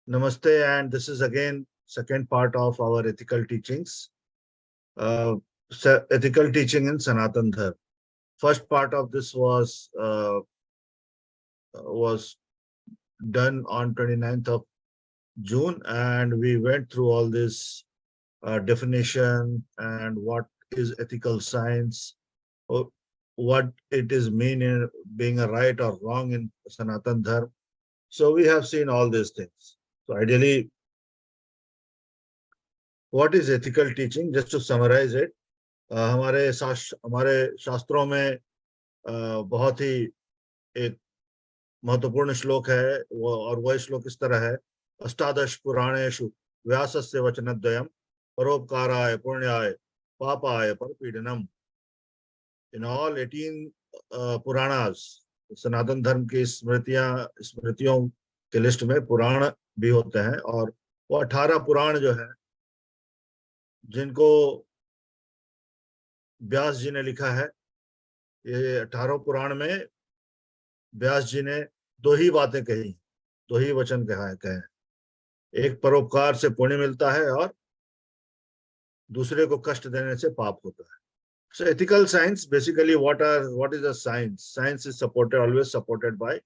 Namaste, and this is again second part of our ethical teachings. Uh, Ethical teaching in Sanatan Dharma. First part of this was done on 29th of June, and we went through all this definition and what is ethical science, or what it is mean in being a right or wrong in Sanatan Dharma. So we have seen all these things. So ideally, what is ethical teaching? Just to summarize it, हमारे शास्त्रों में बहुत ही एक महत्वपूर्ण श्लोक है वो, और वह श्लोक इस तरह है, अष्टादश पुराणेषु व्यासस्य वचनद्वयम् परोपकाराय पुण्याय पापाय परपीडनम. इन ऑल 18 पुराणास, सनातन धर्म की स्मृतियों के लिस्ट में पुराण भी होते हैं, और वो 18 पुराण जो है जिनको व्यास जी ने लिखा है, ये 18 पुराण में व्यास जी ने दो ही बातें कही, दो ही वचन कहे. एक, परोपकार से पुण्य मिलता है, और दूसरे को कष्ट देने से पाप होता है. So ethical science, basically what is a science? Science is always supported by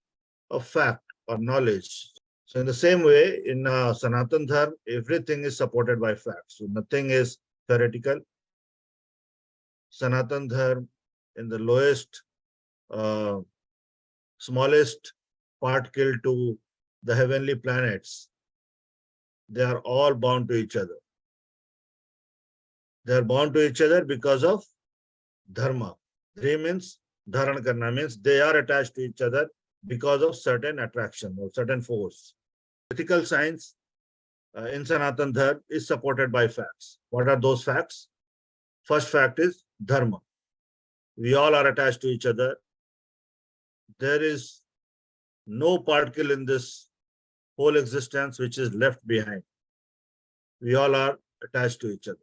a fact or knowledge. So in the same way, in Sanatan Dharma, everything is supported by facts. So nothing is theoretical. Sanatan Dharma, in the lowest, smallest particle to the heavenly planets, they are all bound to each other. They are bound to each other because of dharma. Dharma means dharan karna, means they are attached to each other because of certain attraction or certain force. Ethical science in Sanatan Dharma is supported by facts. What are those facts? First fact is dharma. We all are attached to each other. There is no particle in this whole existence which is left behind. We all are attached to each other.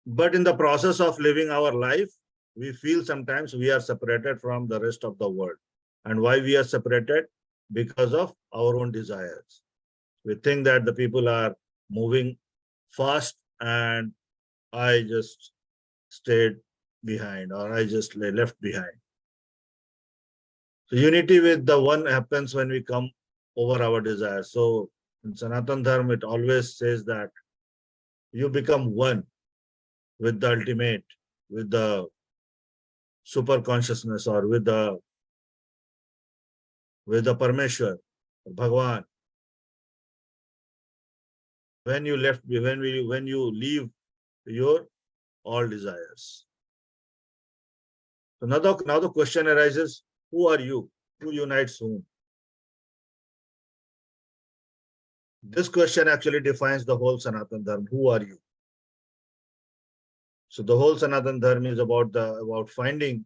But in the process of living our life, we feel sometimes we are separated from the rest of the world. And why we are separated? Because of our own desires. We think that the people are moving fast and I just stayed behind, or I just left behind. So unity with the one happens when we come over our desires. So in Sanatan Dharma, it always says that you become one with the ultimate, with the super consciousness, or with the Parmeshwar, Bhagwan. When you leave your all desires. So now the question arises, who are you? Who unites whom? This question actually defines the whole Sanatan Dharma. Who are you? So the whole Sanatan Dharma is about finding,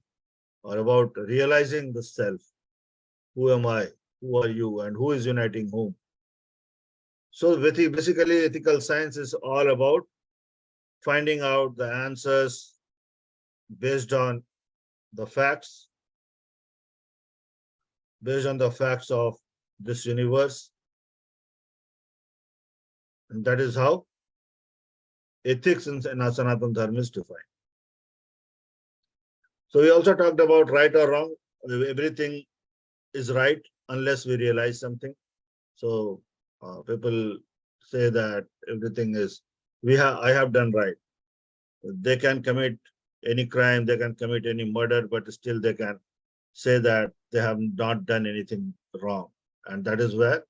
or about realizing the self. Who am I? Who are you? And who is uniting whom? So basically, ethical science is all about finding out the answers based on the facts, of this universe. And that is how ethics in Sanatan Dharma is defined. So we also talked about right or wrong. Everything is right unless we realize something. So people say that everything is, I have done right. They can commit any crime, they can commit any murder, but still they can say that they have not done anything wrong. And that is where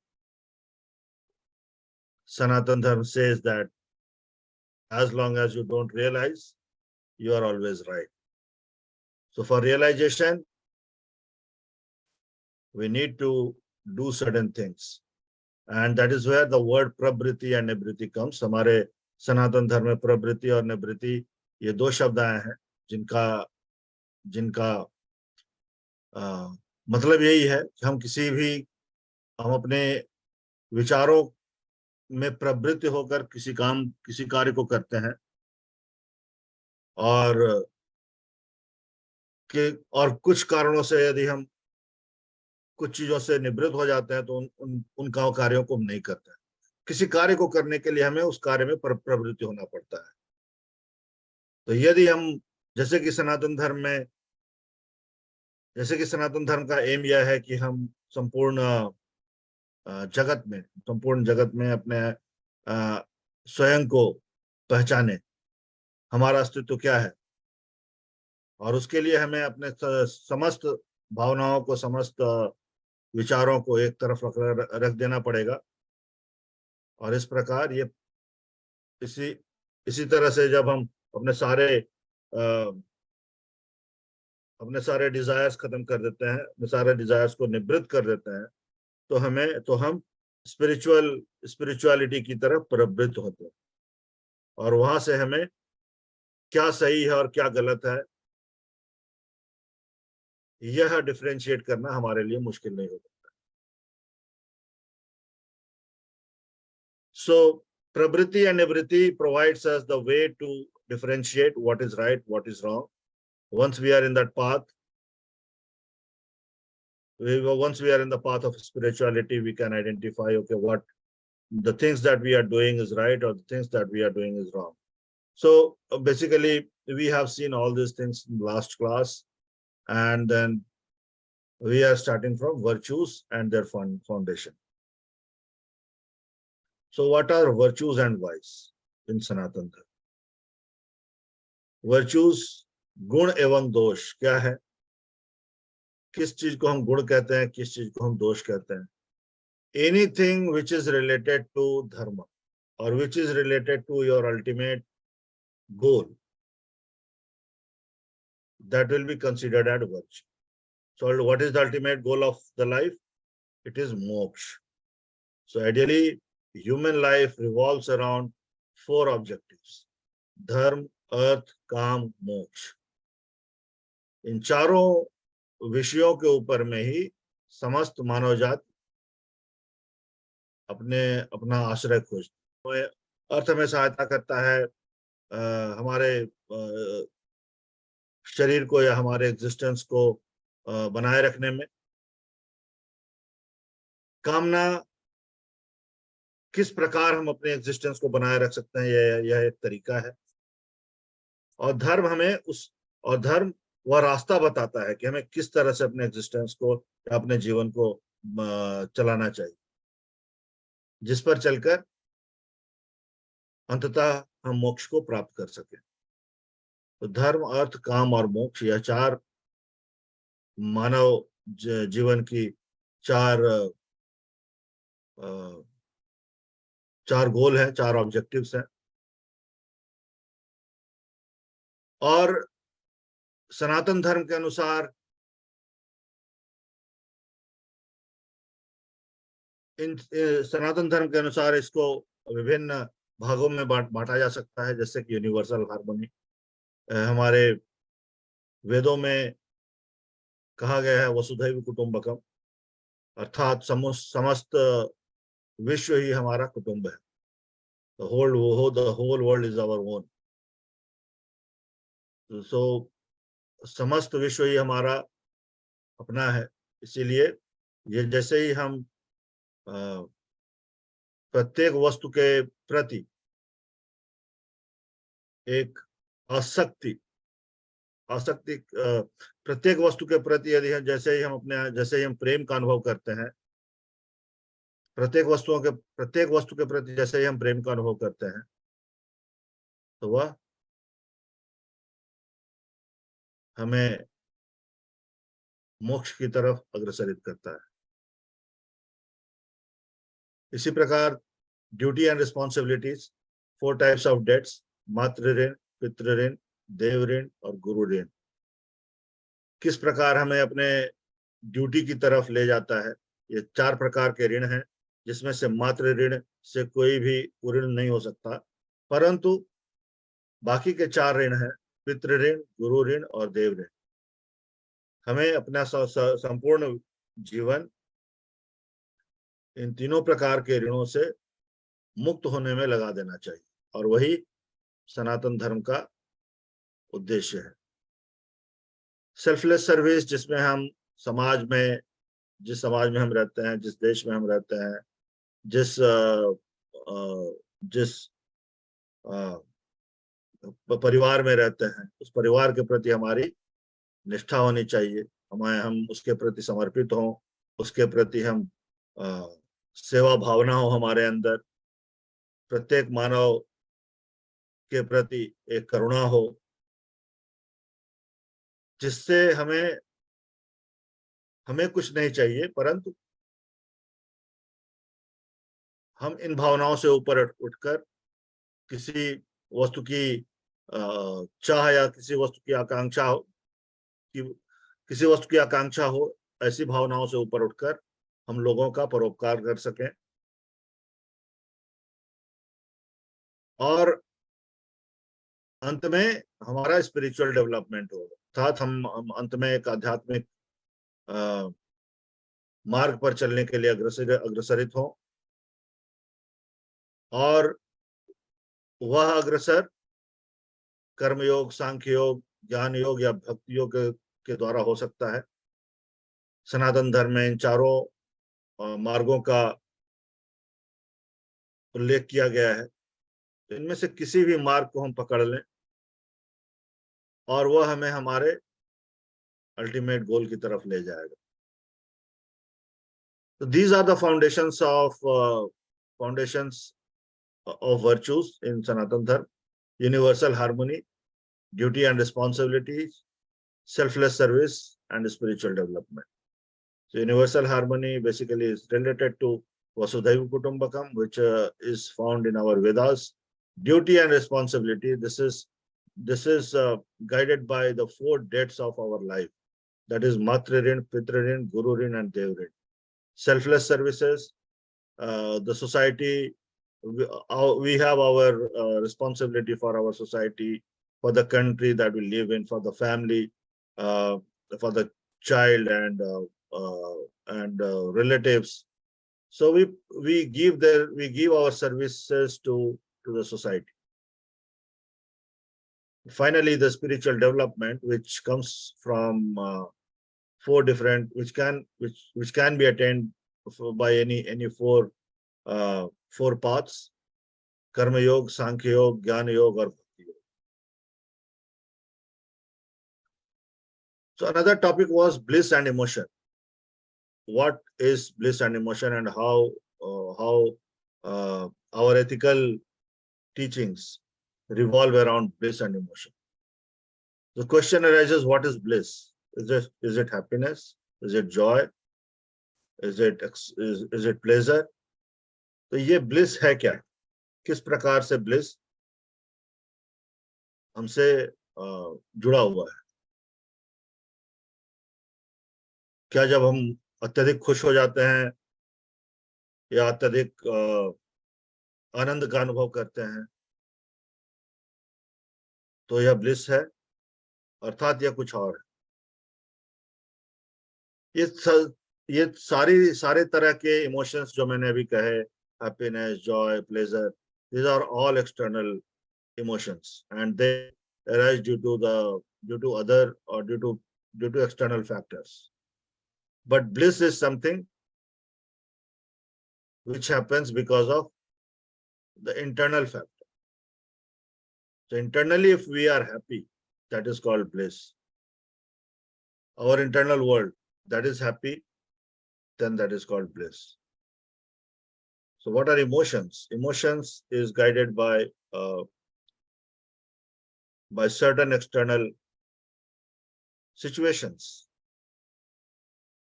Sanatan Dharma says that as long as you don't realize, you are always right. So for realization, we need to do certain things. And that is where the word prabriti and nibriti comes. हमारे सनातन धर्म में प्रवृत्ति और निवृत्ति, ये दो शब्द आए हैं जिनका मतलब यही है कि हम अपने विचारों में प्रवृत्त होकर किसी कार्य को करते हैं, और कुछ कारणों से यदि हम कुछ चीजों से निवृत्त हो जाते हैं तो उन कार्यों को हम नहीं करते हैं। किसी कार्य को करने के लिए हमें उस कार्य में प्रवृत्ति होना पड़ता है। तो यदि हम, जैसे कि सनातन धर्म में जैसे कि सनातन धर्म का एम यह है कि हम संपूर्ण जगत में अपने स्वयं को पहचाने, हमारा अस्तित्व क्या है, और उसके लिए हमें अपने समस्त भावनाओं को, समस्त विचारों को एक तरफ रख देना पड़ेगा। और इस प्रकार ये इसी इसी तरह से जब हम अपने सारे अपने सारे डिजायर्स खत्म कर देते हैं, अपने सारे डिजायर्स को निवृत्त कर देते हैं, तो हम स्पिरिचुअलिटी की तरफ प्रवृत्त होते हैं। और वहां से हमें क्या सही है और क्या गलत है, यह डिफरेंशिएट करना हमारे लिए मुश्किल नहीं होता। सो प्रवृत्ति एंड निवृत्ति provides us the way to differentiate what is right, what is wrong. Once we are in that path, once we are in the path of spirituality, we can identify, okay, what the things that we are doing is right or the things that we are doing is wrong. So basically, we have seen all these things in last class, and then we are starting from virtues and their foundation. So what are virtues and vice in Sanatan Dharma? Virtues, गुण एवं दोष क्या है, किस चीज को हम गुण कहते हैं, किस चीज को हम दोष कहते हैं? Anything which is related to dharma or which is related to your ultimate goal, that will be considered as virtue. So what is the ultimate goal of the life? It is moksha. So ideally, human life revolves around 4 objectives: dharma, अर्थ, काम, मोक्ष। इन चारों विषयों के ऊपर में ही समस्त मानव जाति अपना आश्रय खोजती है। अर्थ में सहायता करता है हमारे शरीर को या हमारे एग्जिस्टेंस को बनाए रखने में। कामना, किस प्रकार हम अपने एग्जिस्टेंस को बनाए रख सकते हैं, यह एक तरीका है। और धर्म वह रास्ता बताता है कि हमें किस तरह से अपने एग्जिस्टेंस को या अपने जीवन को चलाना चाहिए, जिस पर चलकर अंततः हम मोक्ष को प्राप्त कर सकें। तो धर्म, अर्थ, काम और मोक्ष, यह 4 मानव जीवन की 4 गोल है, 4 ऑब्जेक्टिव्स हैं। और सनातन धर्म के अनुसार इसको विभिन्न भागों में बांटा जा सकता है, जैसे कि यूनिवर्सल हार्मोनी। हमारे वेदों में कहा गया है वसुधैव कुटुंबकम, अर्थात समस्त विश्व ही हमारा कुटुंब है। the whole world is our own. So समस्त विश्व ही हमारा अपना है। इसीलिए ये जैसे ही हम प्रत्येक वस्तु के प्रति एक आसक्ति प्रत्येक वस्तु के प्रति यदि जैसे ही हम प्रेम का अनुभव करते हैं, प्रत्येक वस्तु के प्रति जैसे ही हम प्रेम का अनुभव करते हैं, तो वह हमें मोक्ष की तरफ अग्रसरित करता है। इसी प्रकार duty and responsibilities, 4 types of debts: मातृ ऋण, पितृ ऋण, देव ऋण और गुरु ऋण। किस प्रकार हमें अपने ड्यूटी की तरफ ले जाता है। ये 4 प्रकार के ऋण हैं, जिसमें से मातृ ऋण से कोई भी ऋण नहीं हो सकता, परंतु बाकी के 4 ऋण हैं: पितृ ऋण, गुरु ऋण और देव ऋण। हमें अपना संपूर्ण जीवन इन तीनों प्रकार के ऋणों से मुक्त होने में लगा देना चाहिए, और वही सनातन धर्म का उद्देश्य है। सेल्फलेस सर्विस, जिसमें हम समाज में जिस समाज में हम रहते हैं, जिस देश में हम रहते हैं, जिस जिस परिवार में रहते हैं, उस परिवार के प्रति हमारी निष्ठा होनी चाहिए। हम उसके प्रति समर्पित हों, उसके प्रति हम सेवा भावना हो हमारे अंदर, प्रत्येक मानव के प्रति एक करुणा हो, जिससे हमें हमें कुछ नहीं चाहिए, परंतु हम इन भावनाओं से ऊपर उठकर किसी वस्तु की चाह या किसी वस्तु की आकांक्षा कि किसी वस्तु की आकांक्षा हो, ऐसी भावनाओं से ऊपर उठकर हम लोगों का परोपकार कर सकें, और अंत में हमारा स्पिरिचुअल डेवलपमेंट हो, अर्थात हम अंत में एक आध्यात्मिक मार्ग पर चलने के लिए अग्रसरित हो, और वह अग्रसर कर्मयोग, सांख्य योग, ज्ञान योग या भक्ति योग के द्वारा हो सकता है। सनातन धर्म में इन चारों मार्गों का उल्लेख किया गया है। तो इनमें से किसी भी मार्ग को हम पकड़ लें और वह हमें हमारे अल्टीमेट गोल की तरफ ले जाएगा। तो these are the foundations of virtues in Sanatan Dharma: universal harmony, duty and responsibility, selfless service, and spiritual development. So universal harmony basically is related to Vasudhaiva Kutumbakam, which is found in our Vedas. Duty and responsibility, this is guided by the 4 dates of our life. That is Matra Rin, Pitra Rin, Guru Rin, and Dev Rin. Selfless services, the society, we have our responsibility for our society, for the country that we live in, for the family, for the child and relatives. So we give our services to the society. Finally, the spiritual development, which comes from 4 different, which can be attained by any 4 paths: karma yoga, sankhya yoga, jnana yoga, or bhakti yoga. So another topic was bliss and emotion. What is bliss and emotion, and how our ethical teachings revolve around bliss and emotion. The question arises: what is bliss? Is it happiness? Is it joy? Is it pleasure? तो ये bliss है क्या? किस प्रकार से bliss हमसे जुड़ा हुआ है? क्या जब हम अत्यधिक खुश हो जाते हैं या अत्यधिक आनंद का अनुभव करते हैं तो यह ब्लिस है, अर्थात यह कुछ और है? ये सारे तरह के इमोशंस जो मैंने अभी कहे, happiness, Joy, pleasure, these are all external emotions, and they arise due to other or due to external factors. But bliss is something which happens because of the internal factor. So internally, if we are happy, that is called bliss. Our internal world that is happy, then that is called bliss. So what are emotions? Emotions is guided by certain external situations.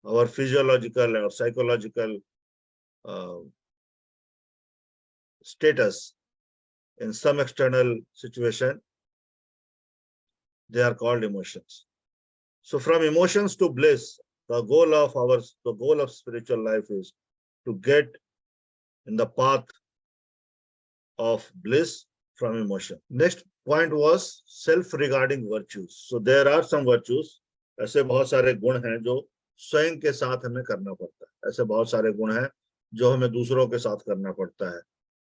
Our physiological or psychological status in some external situation, they are called emotions. So from emotions to bliss, the goal of spiritual life is to get in the path of bliss from emotion. Next point was self-regarding virtues. So there are some virtues, ऐसे बहुत सारे गुण हैं जो स्वयं के साथ हमें करना पड़ता है। ऐसे बहुत सारे गुण हैं जो हमें दूसरों के साथ करना पड़ता है।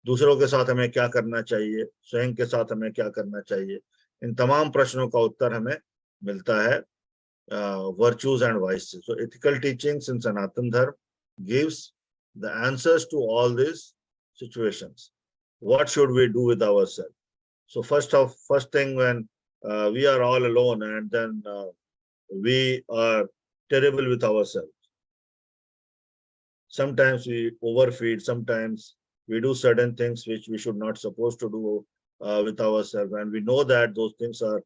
दूसरों के साथ हमें क्या करना चाहिए, स्वयं के साथ हमें क्या करना चाहिए, इन तमाम प्रश्नों का उत्तर हमें मिलता है virtues and vices. So ethical teachings in Sanatan Dharma gives the answers to all these situations. What should we do with ourselves? So first thing, when we are all alone, and then we are terrible with ourselves. Sometimes we overfeed, sometimes we do certain things which we should not supposed to do with ourselves, and we know that those things are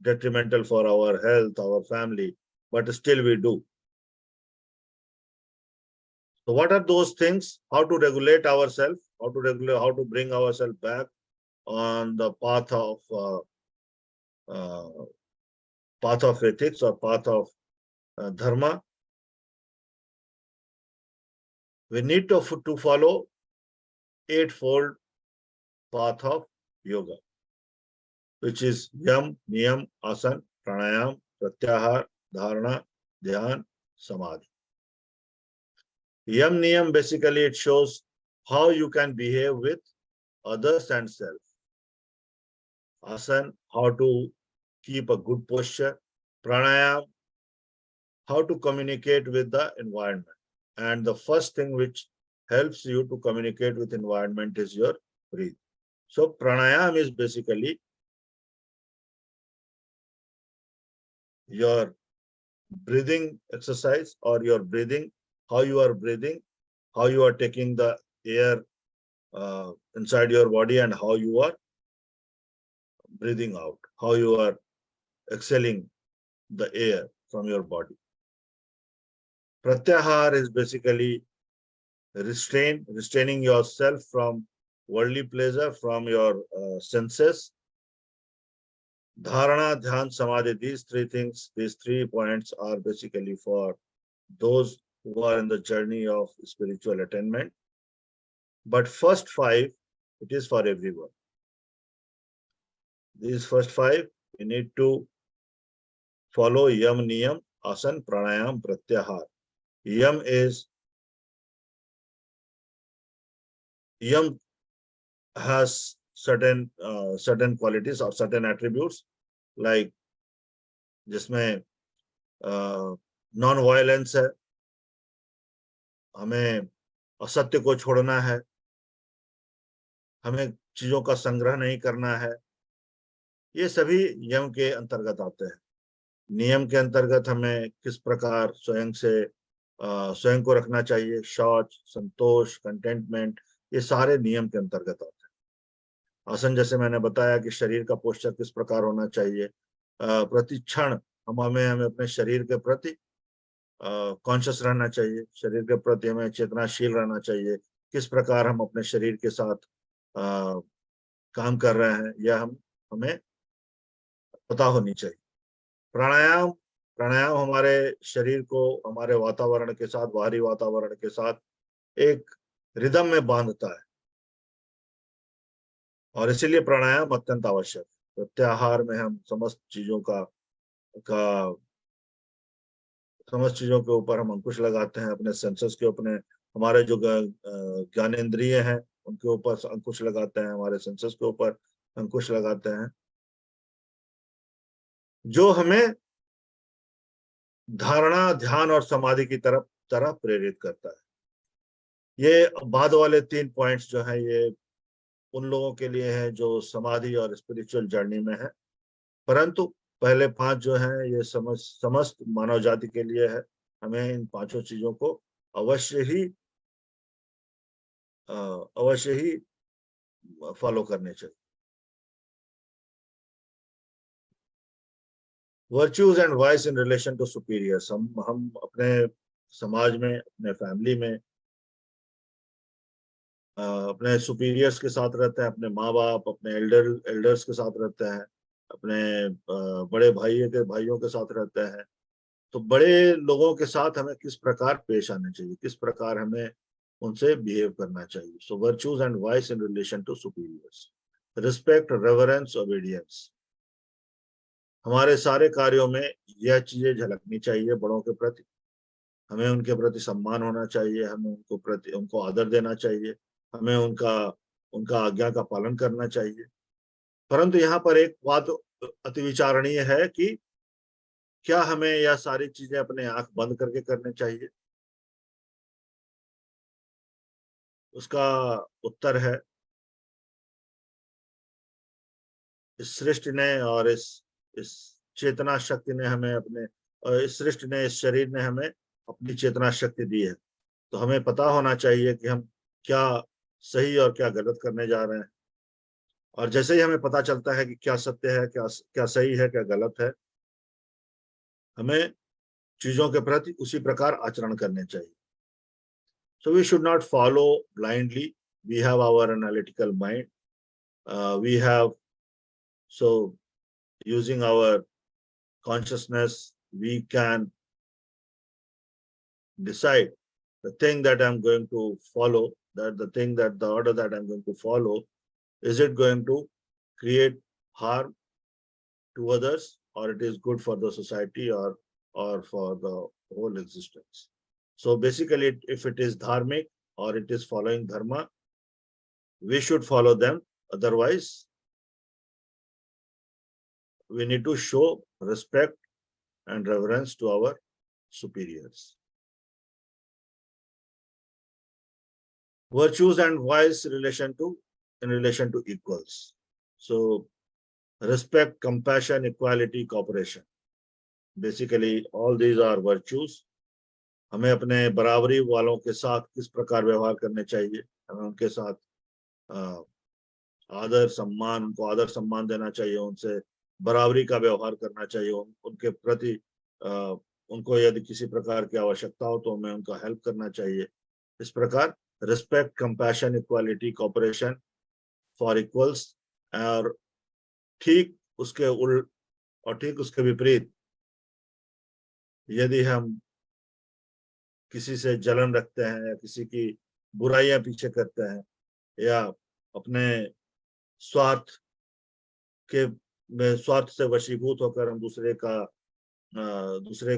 detrimental for our health, our family, but still we do. So what are those things? How to regulate ourselves? How to bring ourselves back on the uh, path of ethics or path of dharma? We need to follow eightfold path of yoga, which is yam, niyam, asan, pranayam, pratyahar, dharana, dhyan, samadhi. Yam niyam, basically it shows how you can behave with others and self. Asan, how to keep a good posture. Pranayam, how to communicate with the environment. And the first thing which helps you to communicate with environment is your breath. So pranayam is basically your breathing exercise, or your breathing, how you are breathing, how you are taking the air inside your body, and how you are breathing out, how you are exhaling the air from your body. Pratyahar is basically restraining yourself from worldly pleasure, from your senses. Dharana, dhyan, samadhi, these three things, these 3 points are basically for those who are in the journey of spiritual attainment. But first 5, it is for everyone. These first 5, we need to follow yam, niyam, asan, pranayam, pratyahar. Yam has certain qualities or certain attributes, like जिसमें non violence है, हमें असत्य को छोड़ना है, हमें चीजों का संग्रह नहीं करना है, ये सभी यम के अंतर्गत आते हैं। नियम के अंतर्गत हमें किस प्रकार स्वयं को रखना चाहिए, शौच, संतोष, कंटेंटमेंट, ये सारे नियम के अंतर्गत आते हैं। आसन, जैसे मैंने बताया कि शरीर का पोस्चर किस प्रकार होना चाहिए, प्रति क्षण हमें अपने शरीर के प्रति कॉन्शियस रहना चाहिए, शरीर के प्रति हमें चेतनाशील रहना चाहिए, किस प्रकार हम अपने शरीर के साथ काम कर रहे हैं, यह हमें पता होनी चाहिए। प्राणायाम हमारे शरीर को हमारे वातावरण के साथ, बाहरी वातावरण के साथ एक रिदम में बांधता है, और इसीलिए प्राणायाम अत्यंत आवश्यक है। प्रत्याहार में हम समस्त चीजों के ऊपर हम अंकुश लगाते हैं, अपने सेंसेस के ऊपर, हमारे जो ज्ञानेंद्रिय हैं उनके ऊपर अंकुश लगाते हैं, हमारे सेंसेस के ऊपर अंकुश लगाते हैं, जो हमें धारणा, ध्यान और समाधि की तरफ प्रेरित करता है। ये बाद वाले 3 पॉइंट्स जो है, ये उन लोगों के लिए है जो समाधि और स्पिरिचुअल जर्नी में है, परंतु पहले 5 जो है ये समस्त मानव जाति के लिए है। हमें इन 5 चीजों को अवश्य ही फॉलो करने चाहिए। Virtues and vice in relation to superiors, हम अपने समाज में, अपने फैमिली में अपने सुपीरियर्स के साथ रहते हैं, अपने माँ बाप, अपने एल्डर्स के साथ रहते हैं, अपने बड़े भाइयों के साथ रहते हैं। तो बड़े लोगों के साथ हमें किस प्रकार पेश आना चाहिए, किस प्रकार हमें उनसे बिहेव करना चाहिए। So virtues and vice in relation to superiors, respect, reverence, obedience, हमारे सारे कार्यों में यह चीजें झलकनी चाहिए। बड़ों के प्रति हमें उनके प्रति सम्मान होना चाहिए, हमें उनको आदर देना चाहिए, हमें उनका आज्ञा का पालन करना चाहिए। परंतु यहाँ पर एक बात अति विचारणीय है कि क्या हमें यह सारी चीजें अपने आंख बंद करके करनी चाहिए? उसका उत्तर है, इस सृष्टि ने और इस चेतना शक्ति ने हमें अपने, और इस सृष्टि ने, इस शरीर ने हमें अपनी चेतना शक्ति दी है। तो हमें पता होना चाहिए कि हम क्या सही और क्या गलत करने जा रहे हैं। और जैसे ही हमें पता चलता है कि क्या सत्य है, क्या क्या सही है, क्या गलत है, हमें चीजों के प्रति उसी प्रकार आचरण करने चाहिए। So we should not follow blindly. We have our analytical mind. We have, so using our consciousness, we can decide the thing that I'm going to follow, that the thing that the order that I'm going to follow, is it going to create harm to others, or it is good for the society, or for the whole existence. So basically, if it is dharmic or it is following dharma, we should follow them. Otherwise, we need to show respect and reverence to our superiors. Virtues and vice in relation to equals. So respect, compassion, equality, cooperation. Basically, all these are virtues. हमें अपने बराबरी वालों के साथ किस प्रकार व्यवहार करने चाहिए, हमें उनके साथ आदर सम्मान, उनको आदर सम्मान देना चाहिए, उनसे बराबरी का व्यवहार करना चाहिए, उनके प्रति उनको यदि किसी प्रकार की आवश्यकता हो तो हमें उनका हेल्प करना चाहिए। इस प्रकार respect, compassion, equality, cooperation for equals. और ठीक उसके उल्ट और ठीक उसके विपरीत, यदि हम किसी से जलन रखते हैं या किसी की बुराइयां पीछे करते हैं, या अपने स्वार्थ के में स्वार्थ से वशीभूत होकर हम दूसरे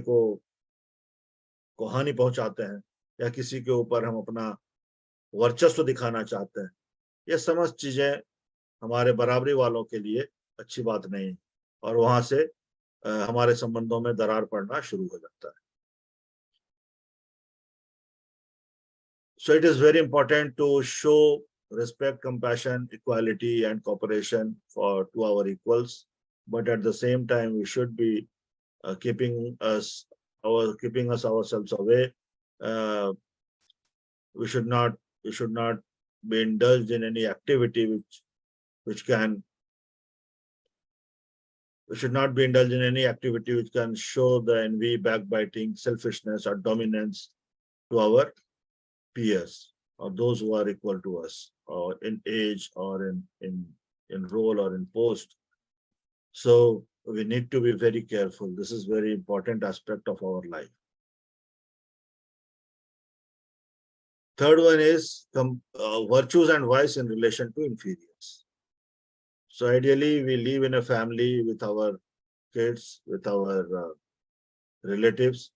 को हानि पहुंचाते हैं, या किसी के ऊपर हम अपना वर्चस्व दिखाना चाहते हैं, ये समस्त चीजें हमारे बराबरी वालों के लिए अच्छी बात नहीं, और वहां से हमारे संबंधों में दरार पड़ना शुरू हो जाता है। So it is very important to show respect, compassion, equality, and cooperation to our equals. But at the same time, we should be keeping us ourselves away. Uh, we should not be indulged in any activity which can we should not be indulged in any activity which can show the envy, backbiting, selfishness, or dominance to our peers, or those who are equal to us, or in age, or in role, or in post. So we need to be very careful. This is very important aspect of our life. Third one is virtues and vice in relation to inferiors. So ideally, we live in a family with our kids, with our relatives,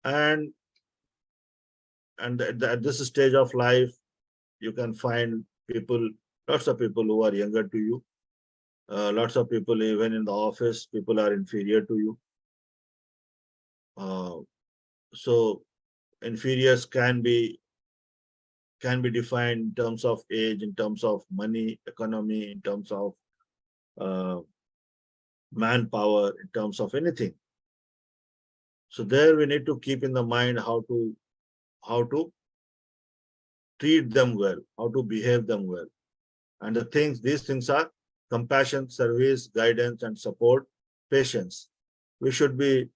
and at this stage of life, you can find lots of people who are younger to you. Lots of people, even in the office, people are inferior to you. So inferiors can be defined in terms of age, in terms of money, economy, in terms of manpower, in terms of anything. So there we need to keep in the mind how to treat them well, how to behave them well. And these things are compassion, service, guidance, and support, patience. We should be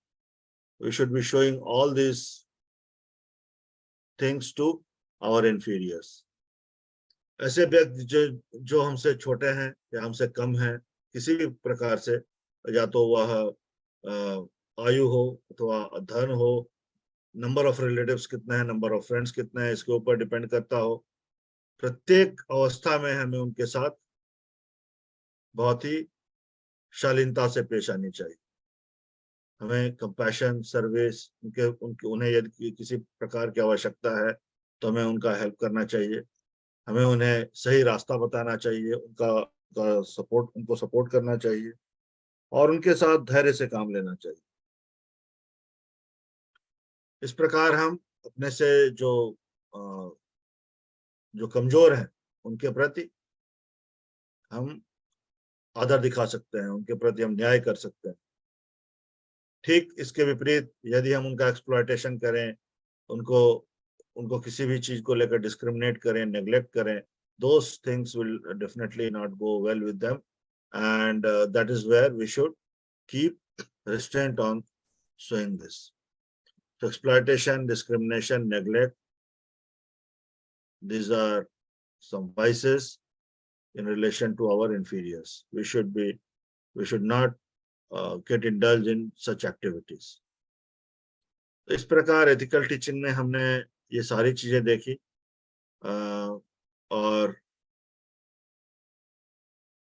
showing all these things to our inferiors. ऐसे व्यक्ति जो हमसे छोटे हैं या हमसे कम हैं, किसी भी प्रकार से, या तो वह आयु हो अथवा धन हो, नंबर ऑफ रिलेटिव्स कितने हैं, नंबर ऑफ फ्रेंड्स कितने हैं, इसके ऊपर डिपेंड करता हो, प्रत्येक अवस्था में हमें उनके साथ बहुत ही शालीनता से पेश आनी चाहिए। हमें कंपैशन, सर्विस, उन्हें यदि किसी प्रकार की आवश्यकता है तो हमें उनका हेल्प करना चाहिए, हमें उन्हें सही रास्ता बताना चाहिए, उनको सपोर्ट करना चाहिए, और उनके साथ धैर्य से काम लेना चाहिए। इस प्रकार हम अपने से जो कमजोर हैं उनके प्रति हम आदर दिखा सकते हैं, उनके प्रति हम न्याय कर सकते हैं। ठीक इसके विपरीत यदि हम उनका एक्सप्लॉयटेशन करें, उनको उनको किसी भी चीज को लेकर डिस्क्रिमिनेट करें, नेग्लेक्ट करें, those things will definitely not go well with them, and that is where we should keep restraint on showing this. So exploitation, discrimination, neglect, these are some vices in relation to our inferiors. We should not get indulged in such activities. तो इस प्रकार ethical teaching में हमने ये सारी चीजें देखी, और